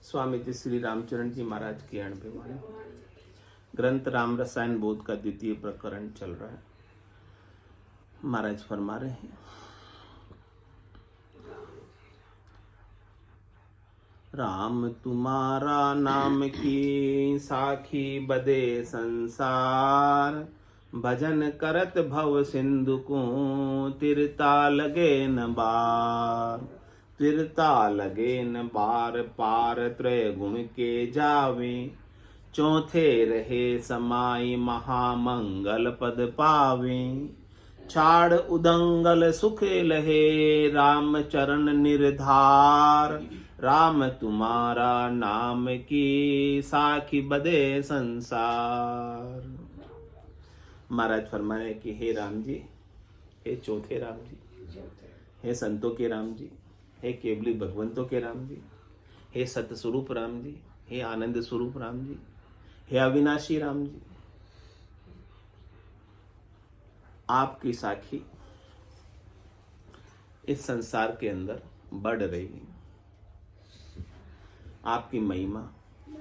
स्वामी जी श्री रामचरण जी महाराज की अणभिवाणी ग्रंथ राम रसायन बोध का द्वितीय प्रकरण चल रहा है। महाराज फरमा रहे हैं, राम तुम्हारा नाम की साखी बदे संसार, भजन करत भव सिंधु को तिरता लगे न बार। तिरता लगे न बार पार त्रय गुण के जावे, चौथे रहे समाई महामंगल पद पावे। छाड़ उदंगल सुख लहे राम चरण निर्धार, राम तुम्हारा नाम की साखी बदे संसार। महाराज फरमाए कि हे राम जी, हे चौथे राम जी, हे संतों के राम जी, हे केवली भगवंतों के राम जी, हे सत्य स्वरूप राम जी, हे आनंद स्वरूप राम जी, हे अविनाशी राम जी, आपकी साखी इस संसार के अंदर बढ़ रही है। आपकी महिमा,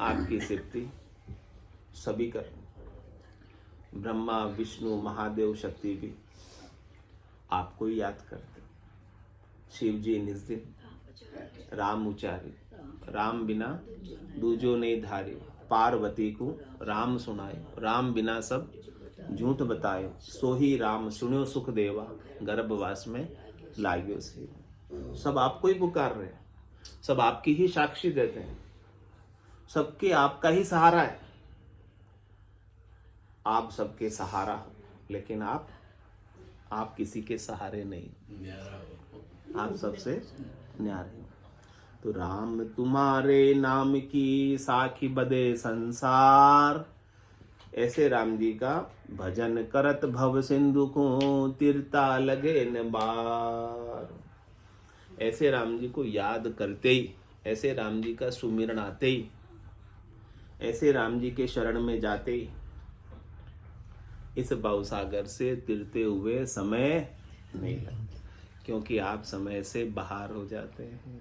आपकी सिद्धि सभी कर, ब्रह्मा विष्णु महादेव शक्ति भी आपको याद करते। शिव जी निज दिन राम उचारे, राम बिना दूजो नहीं धारे। पार्वती को राम सुनाए, राम बिना सब झूठ बताए। सोही राम सुनो सुख देवा, गर्भवास में लागियो से। सब आपको ही पुकार रहे हैं, सब आपकी ही साक्षी देते हैं, सबके आपका ही सहारा है। आप सबके सहारा हो, लेकिन आप किसी के सहारे नहीं, आप सबसे न्यारे हो। तो राम तुम्हारे नाम की साखी बदे संसार, ऐसे राम जी का भजन करत भव सिंधु को तिरता लगे न बार। ऐसे राम जी को याद करते ही, ऐसे राम जी का सुमिरन आते ही, ऐसे राम जी के शरण में जाते ही इस भवसागर से तिरते हुए समय नहीं लगता, क्योंकि आप समय से बाहर हो जाते हैं,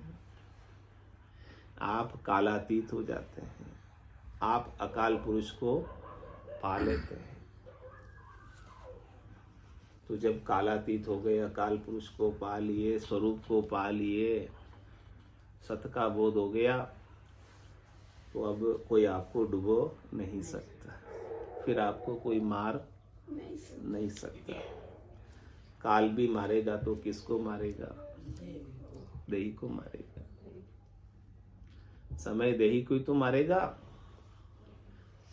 आप कालातीत हो जाते हैं, आप अकाल पुरुष को पा लेते हैं। तो जब कालातीत हो गए, अकाल पुरुष को पा लिए, स्वरूप को पा लिए, सत का बोध हो गया, तो अब कोई आपको डुबो नहीं सकता, फिर आपको कोई मार नहीं सकता। काल भी मारेगा तो किसको मारेगा? देही को मारेगा। समय देही को ही तो मारेगा,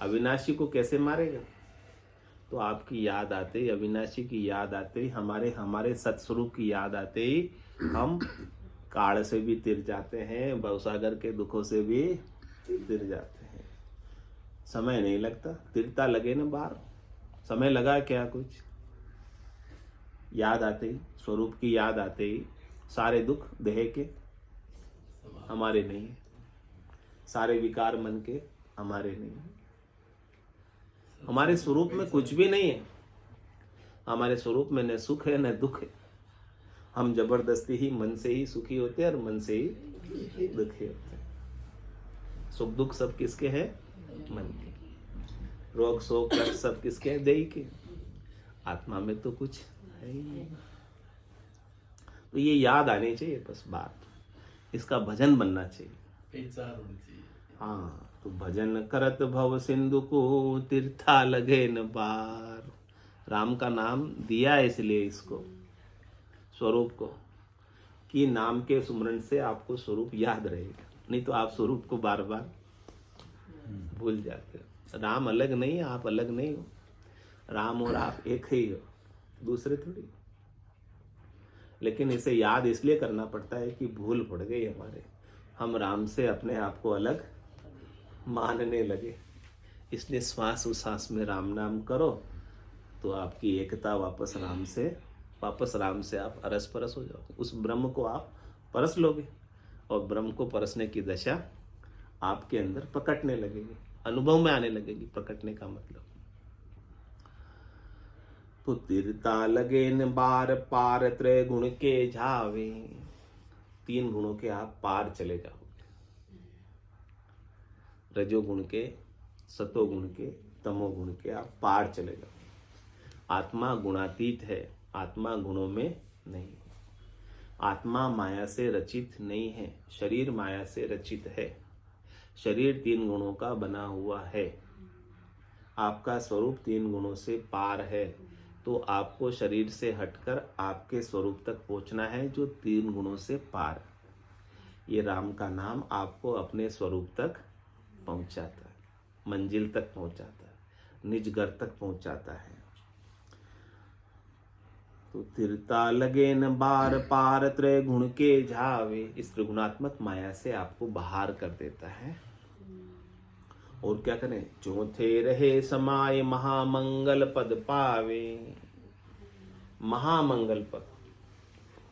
अविनाशी को कैसे मारेगा? तो आपकी याद आते ही, अविनाशी की याद आते ही, हमारे सत्स्वरूप की याद आते ही हम काल से भी तिर जाते हैं, भवसागर के दुखों से भी तिर जाते हैं। समय नहीं लगता, तिरता लगे ना बार। समय लगा क्या कुछ? याद आते ही, स्वरूप की याद आते ही सारे दुख देह के हमारे नहीं, सारे विकार मन के हमारे नहीं। हमारे स्वरूप में कुछ भी नहीं है, हमारे स्वरूप में न सुख है न दुख है। हम जबरदस्ती ही मन से ही सुखी होते हैं और मन से ही दुखी होते हैं। सुख दुख सब किसके हैं? मन के। रोग शोक कष्ट सब किसके हैं? देही के। आत्मा में तो कुछ है ही नहीं। तो ये याद आनी चाहिए, बस बात, इसका भजन बनना चाहिए। हाँ, तो भजन करत भव सिंधु को तीर्था लगे न बार। राम का नाम दिया इसलिए इसको, स्वरूप को, कि नाम के सुमरन से आपको स्वरूप याद रहेगा, नहीं तो आप स्वरूप को बार बार भूल जाते हो। राम अलग नहीं है, आप अलग नहीं हो। राम और आप एक ही हो, दूसरे थोड़ी। लेकिन इसे याद इसलिए करना पड़ता है कि भूल पड़ गई हमारे, हम राम से अपने आप को अलग मानने लगे। इसलिए श्वास उश्वास में राम नाम करो तो आपकी एकता वापस राम से आप अरस परस हो जाओगे। उस ब्रह्म को आप परस लोगे और ब्रह्म को परसने की दशा आपके अंदर प्रकटने लगेगी, अनुभव में आने लगेगी। प्रकटने का मतलब तो तिरता लगे न बार पार त्रय गुण के जावे। 3 गुणों के आप पार चले जाओगे। रजोगुण के, सतोगुण के, तमोगुण के आप पार चले जाओ। आत्मा गुणातीत है, आत्मा गुणों में नहीं है। आत्मा माया से रचित नहीं है, शरीर माया से रचित है। शरीर 3 गुणों का बना हुआ है। आपका स्वरूप 3 गुणों से पार है, तो आपको शरीर से हटकर आपके स्वरूप तक पहुंचना है जो 3 गुणों से पार। ये राम का नाम आपको अपने स्वरूप तक पहुंचाता है, मंजिल तक पहुंचाता है, निज घर तक पहुंचाता है। तो तिरता लगे न बार पार, त्रय गुण के झावे। इस त्रिगुणात्मक माया से आपको बाहर कर देता है। और क्या करें? जो थे रहे समाये, महामंगल पद पावे। महामंगल पद,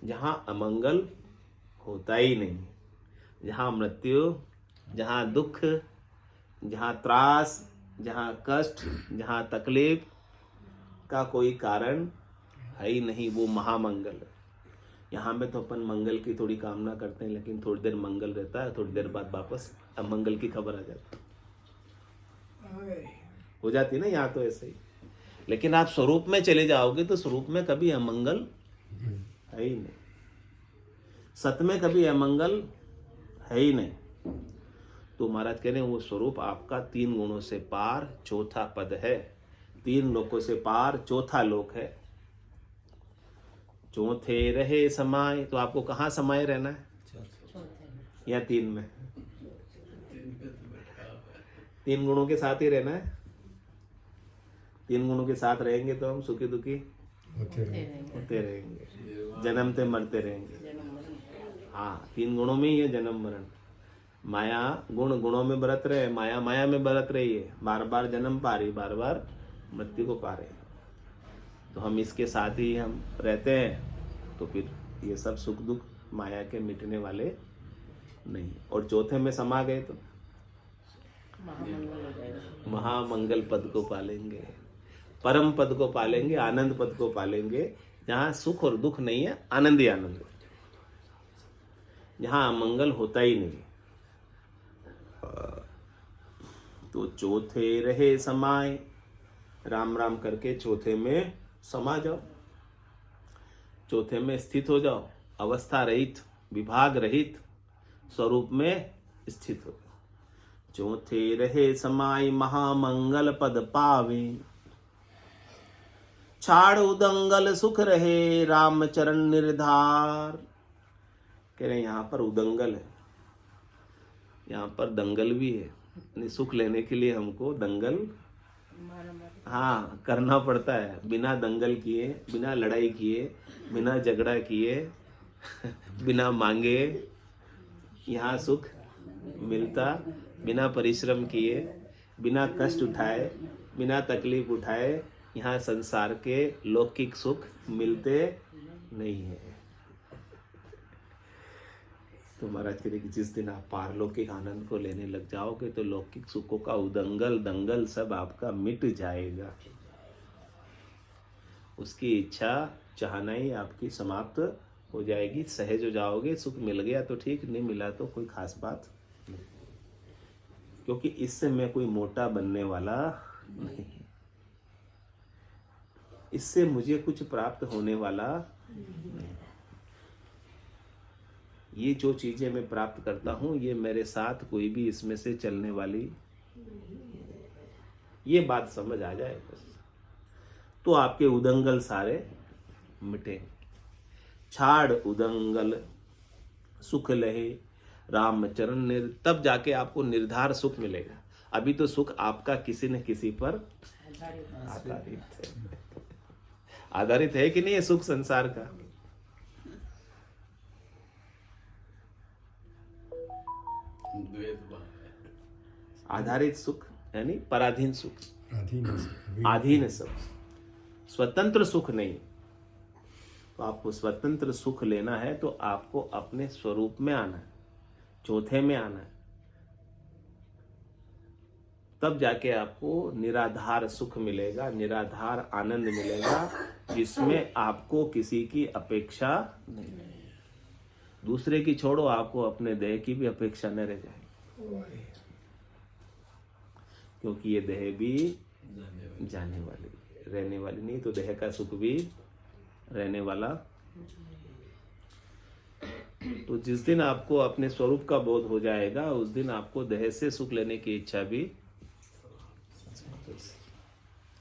जहां अमंगल होता ही नहीं, जहां मृत्यु, जहां दुख, जहां त्रास, जहां कष्ट, जहां तकलीफ का कोई कारण है ही नहीं, वो महामंगल है। यहाँ में तो अपन मंगल की थोड़ी कामना करते हैं, लेकिन थोड़ी देर मंगल रहता है, थोड़ी देर बाद वापस अमंगल की खबर आ जाती है, हो जाती है ना। यहाँ तो ऐसे ही। लेकिन आप स्वरूप में चले जाओगे तो स्वरूप में कभी अमंगल है ही नहीं, सत्य में कभी अमंगल है ही नहीं। तो महाराज कह रहे हैं वो स्वरूप आपका 3 गुणों से पार चौथा पद है, 3 लोकों से पार चौथा लोक है। चौथे रहे समाये, तो आपको कहाँ समाये रहना है? या 3 में? 3 गुणों के साथ ही रहना है। 3 गुणों के साथ रहेंगे तो हम सुखी दुखी होते रहेंगे, जन्मते मरते रहेंगे। हाँ, 3 गुणों में ही है जन्म मरण। माया गुण गुणों में बरत रहे, माया माया में बरत रही है, बार बार जन्म पा रही, बार बार मृत्यु को पा रहे। तो हम इसके साथ ही हम रहते हैं, तो फिर ये सब सुख दुख माया के मिटने वाले नहीं। और चौथे में समा गए तो महामंगल पद को पालेंगे, परम पद को पालेंगे, आनंद पद को पालेंगे, जहाँ सुख और दुख नहीं है, आनंद ही आनंद है, जहाँ अमंगल होता ही नहीं। तो चौथे रहे समाये, राम राम करके चौथे में समा जाओ, चौथे में स्थित हो जाओ, अवस्था रहित, विभाग रहित स्वरूप में स्थित हो जाओ। चौथे रहे समाये, महामंगल पद पावे। छाड़ उदंगल सुख रहे, राम चरण निर्धार। कह रहे यहाँ पर उदंगल है, यहाँ पर दंगल भी है, यानी सुख लेने के लिए हमको दंगल हाँ करना पड़ता है। बिना दंगल किए, बिना लड़ाई किए, बिना झगड़ा किए, बिना मांगे यहाँ सुख मिलता, बिना परिश्रम किए, बिना कष्ट उठाए, बिना तकलीफ उठाए यहाँ संसार के लौकिक सुख मिलते नहीं है। तो महाराज कह रहे कि जिस दिन आप पारलौकिक आनंद को लेने लग जाओगे तो लौकिक सुखों का उदंगल दंगल सब आपका मिट जाएगा। उसकी इच्छा चाहना ही आपकी समाप्त हो जाएगी, सहज हो जाओगे। सुख मिल गया तो ठीक, नहीं मिला तो कोई खास बात नहीं, क्योंकि इससे मैं कोई मोटा बनने वाला नहीं, इससे मुझे कुछ प्राप्त होने वाला नहीं। ये जो चीजें मैं प्राप्त करता हूं ये मेरे साथ कोई भी इसमें से चलने वाली, ये बात समझ आ जाए बस, तो आपके उदंगल सारे मिटेंगे। छाड़ उदंगल सुख लहे, राम चरण तब जाके आपको निर्धार सुख मिलेगा। अभी तो सुख आपका किसी न किसी पर आधारित है। आधारित है कि नहीं ये सुख संसार का? आधारित सुख यानी पराधीन सुख, अधीन सुख, स्वतंत्र सुख नहीं। तो आपको स्वतंत्र सुख लेना है तो आपको अपने स्वरूप में आना है, चौथे में आना है, तब जाके आपको निराधार सुख मिलेगा, निराधार आनंद मिलेगा, जिसमें आपको किसी की अपेक्षा नहीं। दूसरे की छोड़ो, आपको अपने देह की भी अपेक्षा न रह जाए। क्योंकि ये देह भी जाने वाली है, रहने वाली नहीं। तो देह का सुख भी रहने वाला। तो जिस दिन आपको अपने स्वरूप का बोध हो जाएगा, उस दिन आपको देह से सुख लेने की इच्छा भी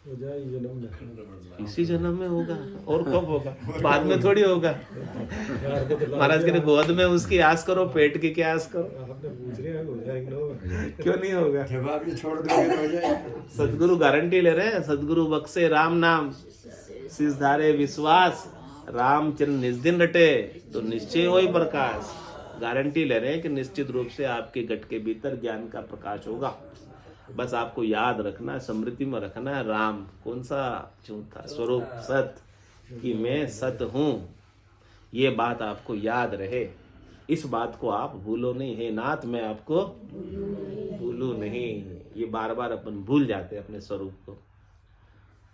हो जाए जन्म में। इसी जन्म में होगा। और कब होगा? बाद में थोड़ी होगा। महाराज के गोद में उसकी आस करो, पेट की क्या आस करो। आपने पूछ रहे हैं हो जाएगा, क्यों नहीं होगा? जब आप ये छोड़ दोगे तो हो जाएगा। सदगुरु गारंटी ले रहे हैं। सदगुरु बख्शे राम नाम, शीश धारे विश्वास, रामचरण निज दिन रटे तो निश्चय होई प्रकाश। गारंटी ले रहे हैं कि निश्चित रूप से आपके घट के भीतर ज्ञान का प्रकाश होगा। बस आपको याद रखना, स्मृति में रखना है राम कौन सा झूठा स्वरूप सत, कि मैं सत हूं। ये बात आपको याद रहे। इस बात को आप भूलो नहीं। हे नाथ, मैं आपको भूलू नहीं। ये बार बार अपन भूल जाते हैं अपने स्वरूप को,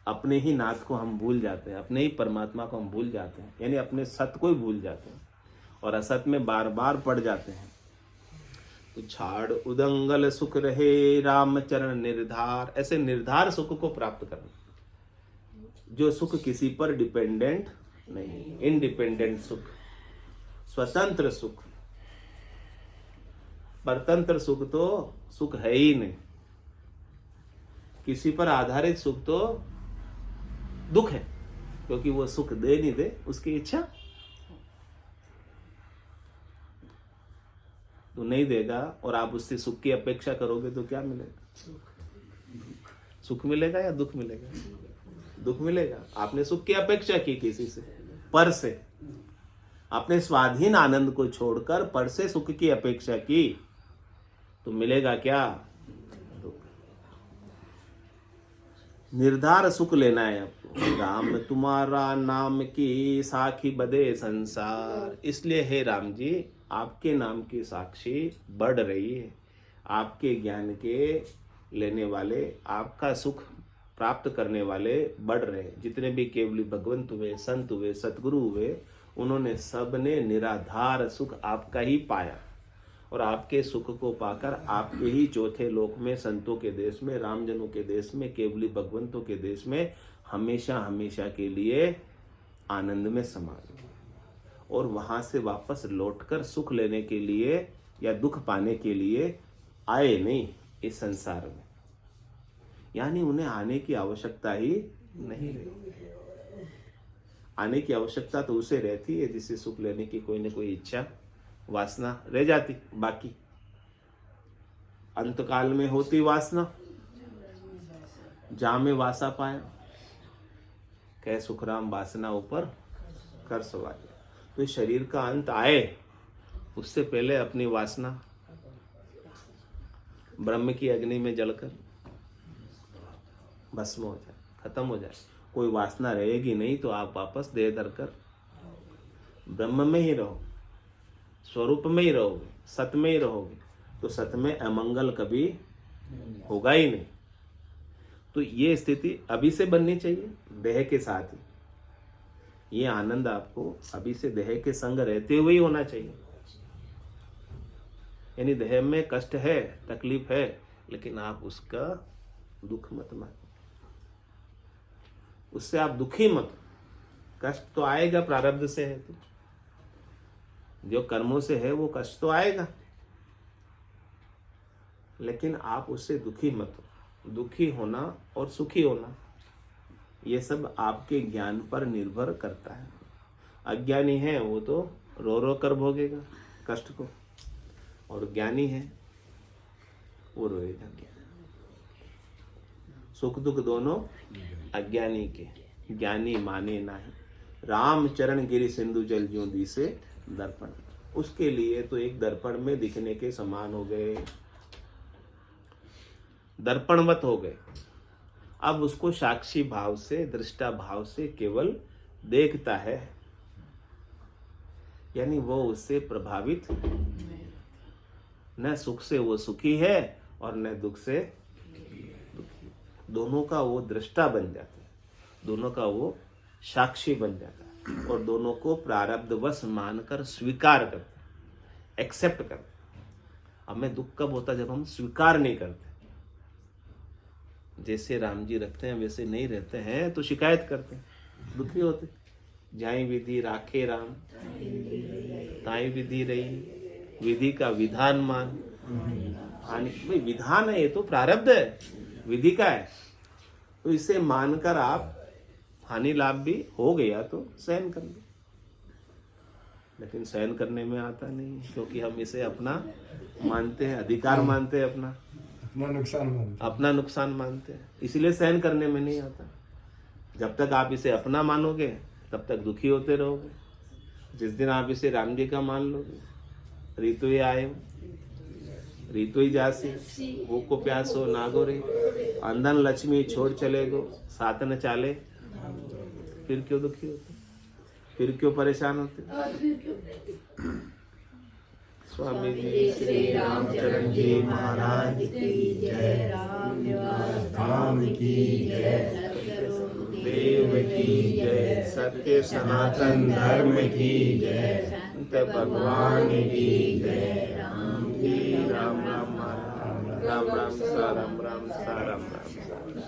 अपने ही नाथ को हम भूल जाते हैं, अपने ही परमात्मा को हम भूल जाते हैं, यानी अपने सत को ही भूल जाते हैं और असत में बार बार पड़ जाते हैं। तो छाड़ उदंगल सुख रहे राम चरण निर्धार, ऐसे निर्धार सुख को प्राप्त करना, जो सुख किसी पर डिपेंडेंट नहीं, इंडिपेंडेंट सुख, स्वतंत्र सुख। परतंत्र सुख तो सुख है ही नहीं। किसी पर आधारित सुख तो दुख है, क्योंकि वो सुख दे नहीं दे उसकी इच्छा तो नहीं देगा। और आप उससे सुख की अपेक्षा करोगे तो क्या मिलेगा? सुख मिलेगा या दुख मिलेगा? दुख मिलेगा। आपने सुख की अपेक्षा की किसी से, पर से, अपने स्वाधीन आनंद को छोड़कर पर से सुख की अपेक्षा की, तो मिलेगा क्या? दुख। निर्धार सुख लेना है आपको। राम तुम्हारा नाम की साखी बदे संसार। इसलिए हे राम जी, आपके नाम की साक्षी बढ़ रही है। आपके ज्ञान के लेने वाले, आपका सुख प्राप्त करने वाले बढ़ रहे। जितने भी केवली भगवंत हुए, संत हुए, सतगुरु हुए, उन्होंने सब ने निराधार सुख आपका ही पाया। और आपके सुख को पाकर आपके ही चौथे लोक में, संतों के देश में, रामजनों के देश में, केवली भगवंतों के देश में हमेशा हमेशा के लिए आनंद में समा गए। और वहां से वापस लौटकर सुख लेने के लिए या दुख पाने के लिए आए नहीं इस संसार में, यानी उन्हें आने की आवश्यकता ही नहीं रही। आने की आवश्यकता तो उसे रहती है जिसे सुख लेने की कोई न कोई इच्छा, वासना रह जाती। बाकी अंतकाल में होती वासना, जा में वासा पाया, कह सुखराम वासना ऊपर कर सवार। तो शरीर का अंत आए उससे पहले अपनी वासना ब्रह्म की अग्नि में जलकर भस्म हो जाए, खत्म हो जाए। कोई वासना रहेगी नहीं तो आप वापस देह धरकर ब्रह्म में ही रहो, स्वरूप में ही रहोगे, सत में ही रहोगे। तो सत में अमंगल कभी होगा ही नहीं। तो ये स्थिति अभी से बननी चाहिए देह के साथ ही। ये आनंद आपको अभी से देह के संग रहते हुए ही होना चाहिए। यानी देह में कष्ट है, तकलीफ है, लेकिन आप उसका दुख मत मानो, उससे आप दुखी मत। कष्ट तो आएगा, प्रारब्ध से है तो, जो कर्मों से है वो कष्ट तो आएगा, लेकिन आप उससे दुखी मत हो। दुखी होना और सुखी होना ये सब आपके ज्ञान पर निर्भर करता है। अज्ञानी है वो तो रो रो कर भोगेगा कष्ट को, और ज्ञानी है वो रोएगा नहीं। सुख दुख दोनों अज्ञानी के, ज्ञानी माने नाही। राम चरण गिरि सिंधु जल ज्यों दिसे दर्पण। उसके लिए तो एक दर्पण में दिखने के समान हो गए, दर्पणवत हो गए। अब उसको साक्षी भाव से, दृष्टा भाव से केवल देखता है, यानी वो उससे प्रभावित न सुख से वो सुखी है और न दुख से दुखी। दोनों का वो दृष्टा बन जाता है, दोनों का वो साक्षी बन जाता है, और दोनों को प्रारब्धवश मानकर स्वीकार करते, एक्सेप्ट करते। हमें दुख कब होता है? जब हम स्वीकार नहीं करते। जैसे राम जी रखते हैं वैसे नहीं रहते हैं तो शिकायत करते हैं, दुखी होते। जाई विधि राखे राम, ताई विधि रही, विधि का विधान मान। हानि भाई विधान है, ये तो प्रारब्ध है, विधि का है, तो इसे मानकर आप हानि लाभ भी हो गया तो सहन कर लो। लेकिन सहन करने में आता नहीं, क्योंकि हम इसे अपना मानते हैं, अधिकार मानते हैं, अपना नुकसान मानते हैं, इसलिए सहन करने में नहीं आता। जब तक आप इसे अपना मानोगे तब तक दुखी होते रहोगे। जिस दिन आप इसे राम जी का मान लोगे, ऋतु ही आए ऋतु ही जासी, भूख को प्यासो नागो रे, अंधन लक्ष्मी छोड़ चले गो, साथ न चाले। फिर क्यों दुखी होते, फिर क्यों परेशान होते? स्वामी जी श्री रामचरण जी महाराज की जय, राम की जय, देव की जय, सत्य सनातन धर्म की जय, संत भगवान की जय। राम जी राम राम राम राम राम सा राम राम सा राम राम सा।